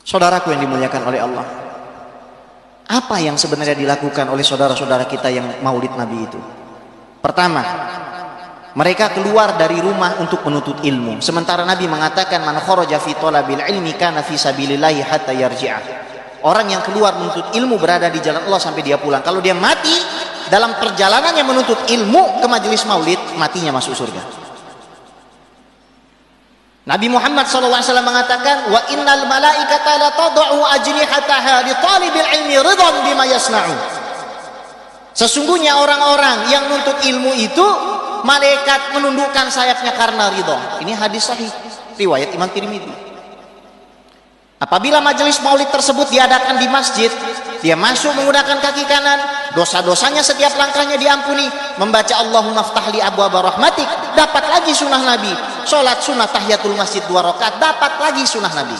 Saudaraku yang dimuliakan oleh Allah, apa yang sebenarnya dilakukan oleh saudara-saudara kita yang maulid Nabi itu? Pertama, mereka keluar dari rumah untuk menuntut ilmu. Sementara Nabi mengatakan, man kharaja fi talabil ilmi kana fi sabilillahi hatta yarji'ah. Orang yang keluar menuntut ilmu berada di jalan Allah sampai dia pulang. Kalau dia mati dalam perjalanannya menuntut ilmu ke majelis maulid, matinya masuk surga. Nabi Muhammad SAW mengatakan, wa innal malaikata la tad'u ajnihataha li talibil ilmi ridwan bima yasna'u. Sesungguhnya orang-orang yang nuntut ilmu itu, malaikat menundukkan sayapnya karena ridha. Ini hadis sahih riwayat Imam Tirmidzi. Apabila majelis maulid tersebut diadakan di masjid, dia masuk menggunakan kaki kanan, dosa-dosanya setiap langkahnya diampuni, membaca Allahumma ftahli abwaaba rahmatik, dapat lagi sunnah Nabi. Sholat sunnah tahiyatul masjid 2 rakaat, dapat lagi sunnah Nabi.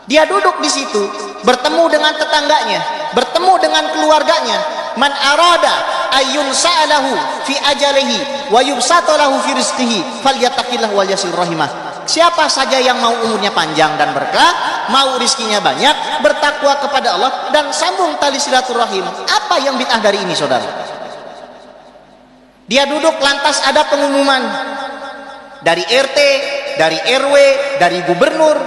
Dia duduk di situ, bertemu dengan tetangganya, bertemu dengan keluarganya. Man arada ayyun sa'alahu fi ajalihi wa yubsata lahu fi rizqihi falyattaqillah wal yasil rahimah. Siapa saja yang mau umurnya panjang dan berkah, mau rizkinya banyak, bertakwa kepada Allah dan sambung tali silaturahim. Apa yang bid'ah dari ini, saudara? Dia duduk lantas ada pengumuman dari RT, dari RW, dari gubernur,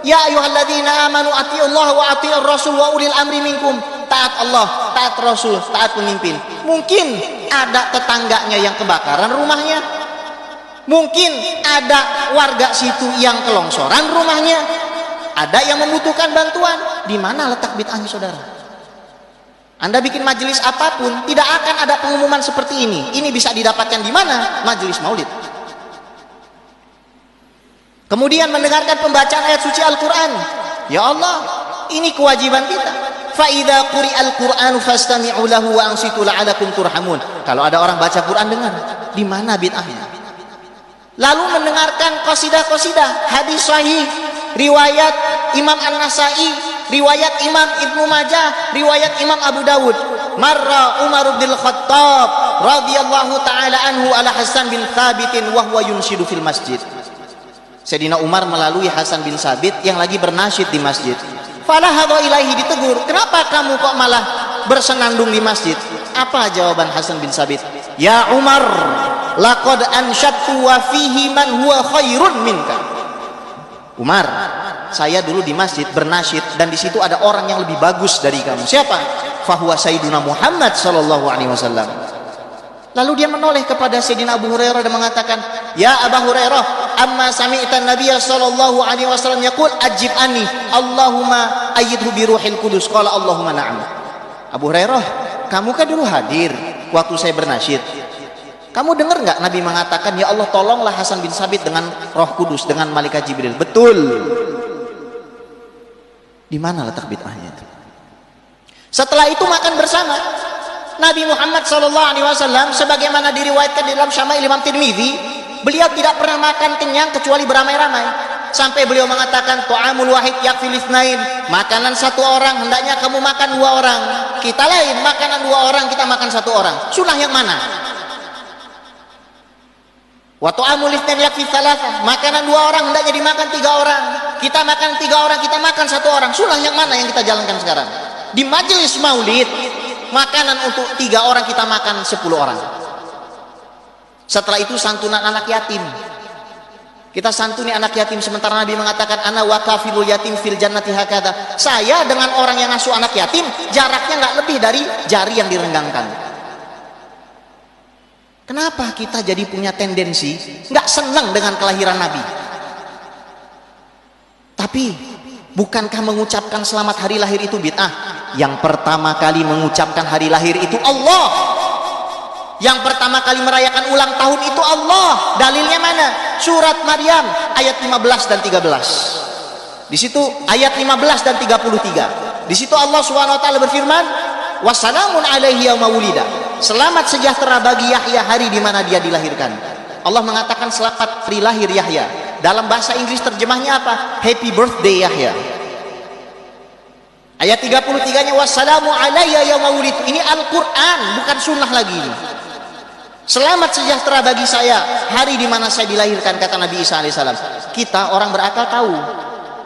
ya ayyuhalladzina amanu atiullaha wa atiur rasul wa ulil amri minkum. Taat Allah, taat Rasul, taat pemimpin. Mungkin ada tetangganya yang kebakaran rumahnya, mungkin ada warga situ yang kelongsoran rumahnya, ada yang membutuhkan bantuan. Di mana letak bid'ahnya, saudara? Anda bikin majelis apapun, tidak akan ada pengumuman seperti ini. Ini bisa didapatkan di mana? Majelis maulid. Kemudian mendengarkan pembacaan ayat suci Al-Quran. Ya Allah, ini kewajiban kita. Fa'idha quri'al Qur'anu fastami'u lahu wa ansitu la'alakum turhamun. Kalau ada orang baca Quran, dengar. Di mana bid'ahnya? Lalu mendengarkan qasidah-qasidah, hadis sahih, riwayat Imam An-Nasai, riwayat Imam Ibnu Majah, riwayat Imam Abu Dawud. Marra Umar bin Khattab radhiyallahu ta'ala anhu ala Hasan bin Thabitin wa huwa yunshidu fil masjid. Sayyidina Umar melalui Hasan bin Sabit yang lagi bernasyid di masjid. Falahadha ilaihi, ditegur, kenapa kamu kok malah bersenandung di masjid? Apa jawaban Hasan bin Sabit? Ya Umar, laqad ansyadtu wa fihi man huwa khairun minka. Umar, saya dulu di masjid bernasyid dan di situ ada orang yang lebih bagus dari kamu. Siapa? Fahuwa Sayyiduna Muhammad sallallahu alaihi wasallam. Lalu dia menoleh kepada Sayyidina Abu Hurairah dan mengatakan, ya Abu Hurairah, amma sami'tan Nabiya sallallahu alaihi wasallam yaqul ajib anni Allahumma ayyidhu bi ruhil qudus. Qala Allahumma na'am. Abu Hurairah, kamu kan dulu hadir waktu saya bernasyid. Kamu dengar nggak Nabi mengatakan, ya Allah tolonglah Hasan bin Sabit dengan Roh Kudus, dengan malaikat Jibril? Betul. Di mana letak bid'ahnya itu? Setelah itu makan bersama. Nabi Muhammad SAW sebagaimana diriwayatkan di dalam Syama'il Imam Tirmidzi, beliau tidak pernah makan kenyang kecuali beramai-ramai. Sampai beliau mengatakan, ta'amul wahid yakfil itsnain, makanan satu orang hendaknya kamu makan 2 orang. Kita lain, makanan 2 orang kita makan 1 orang. Sunnah yang mana? Wa ta'amul itsnain yakfi tsalatsa, makanan 2 orang hendaknya dimakan 3 orang. Kita makan 3 orang, kita makan 1 orang. Sunnah yang mana yang kita jalankan sekarang? Di majelis maulid, makanan untuk 3 orang kita makan 10 orang. Setelah itu santunan anak yatim, kita santuni anak yatim. Sementara Nabi mengatakan, ana wa kafilul yatim fil jannati hakadha. Saya dengan orang yang ngasuh anak yatim jaraknya nggak lebih dari jari yang direnggangkan. Kenapa kita jadi punya tendensi nggak senang dengan kelahiran Nabi? Tapi bukankah mengucapkan selamat hari lahir itu bid'ah? Yang pertama kali mengucapkan hari lahir itu Allah. Yang pertama kali merayakan ulang tahun itu Allah. Dalilnya mana? Surat Maryam ayat 15 dan 13. Di situ ayat 15 dan 33. Di situ Allah Subhanahu wa taala berfirman, wassalamun alaihi yauma wulida. Selamat sejahtera bagi Yahya hari di mana dia dilahirkan. Allah mengatakan selamat hari lahir Yahya. Dalam bahasa Inggris terjemahnya apa? Happy birthday Yahya. Ayat 33-nya wassalamu alayya yauma wulidtu. Ini Al-Qur'an, bukan sunnah lagi ini. Selamat sejahtera bagi saya hari di mana saya dilahirkan, kata Nabi Isa alaihissalam. Kita orang berakal tahu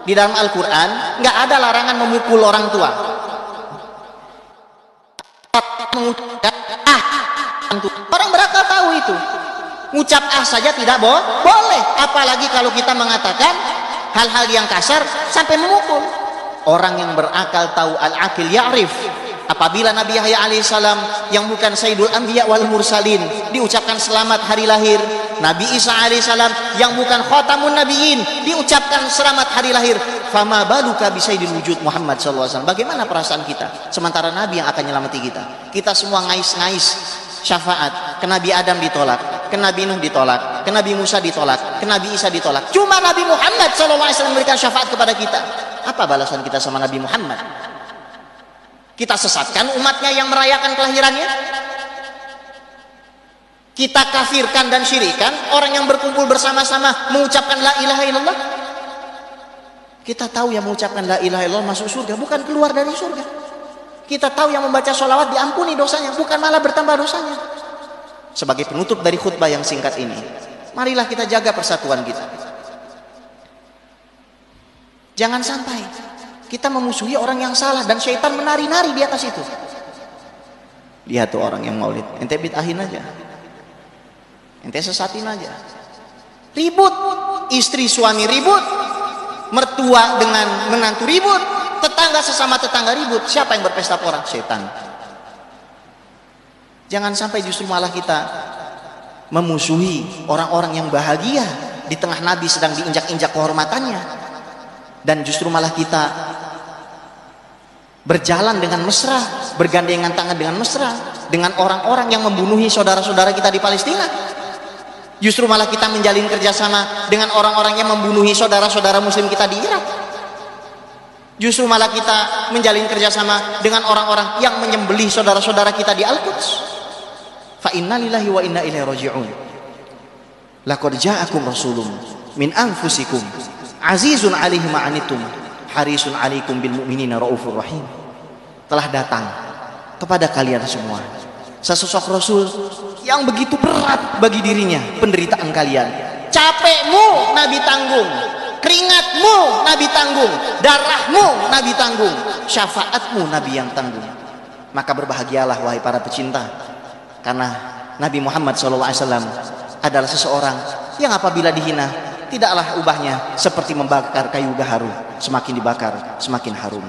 Di dalam Al-Quran nggak ada larangan memukul orang tua. Orang berakal tahu itu. Ngucap saja tidak boleh, apalagi kalau kita mengatakan hal-hal yang kasar sampai memukul. Orang yang berakal tahu, al-akil ya'rif. Apabila Nabi Yahya alaihissalam yang bukan Sayyidul Anbiya wal Mursalin diucapkan selamat hari lahir, Nabi Isa alaihissalam yang bukan Khatamun Nabiyyin diucapkan selamat hari lahir, fama baluka bi sayyidil wujud Muhammad sallallahu alaihi wasallam. Bagaimana perasaan kita sementara Nabi yang akan nyelamati kita? Kita semua ngais-ngais syafaat. Ke Nabi Adam ditolak, ke Nabi Nuh ditolak, ke Nabi Musa ditolak, ke Nabi Isa ditolak. Cuma Nabi Muhammad sallallahu alaihi wasallam memberikan syafaat kepada kita. Apa balasan kita sama Nabi Muhammad? Kita sesatkan umatnya yang merayakan kelahirannya, kita kafirkan dan syirikan orang yang berkumpul bersama-sama mengucapkan la ilaha illallah. Kita tahu yang mengucapkan la ilaha illallah masuk surga, bukan keluar dari surga. Kita tahu yang membaca sholawat diampuni dosanya, bukan malah bertambah dosanya. Sebagai penutup dari khutbah yang singkat ini, marilah kita jaga persatuan kita. Jangan sampai kita memusuhi orang yang salah dan syaitan menari-nari di atas itu. Lihat tuh orang yang maulid, ente bid'ahin aja, ente sesatin aja. Ribut, istri suami ribut, mertua dengan menantu ribut, tetangga sesama tetangga ribut. Siapa yang berpesta pora? Syaitan. Jangan sampai justru malah kita memusuhi orang-orang yang bahagia di tengah Nabi sedang diinjak-injak kehormatannya, dan justru malah kita berjalan dengan mesra, bergandengan tangan dengan mesra dengan orang-orang yang membunuhi saudara-saudara kita di Palestina. Justru malah kita menjalin kerjasama dengan orang-orang yang membunuhi saudara-saudara muslim kita di Irak. Justru malah kita menjalin kerjasama dengan orang-orang yang menyembelih saudara-saudara kita di Al-Quds. Fa inna lillahi wa inna ilaihi raji'un. Laqad ja'akum rasulun min anfusikum azizun 'alaihi ma 'anittum harisun 'alaikum bil mu'minina raufur rahim. Telah datang kepada kalian semua sesosok rasul yang begitu berat bagi dirinya penderitaan kalian. Capekmu Nabi tanggung, keringatmu Nabi tanggung, darahmu Nabi tanggung, syafaatmu Nabi yang tanggung. Maka berbahagialah wahai para pecinta, karena Nabi Muhammad SAW adalah seseorang yang apabila dihina tidaklah ubahnya seperti membakar kayu gaharu, semakin dibakar semakin harum.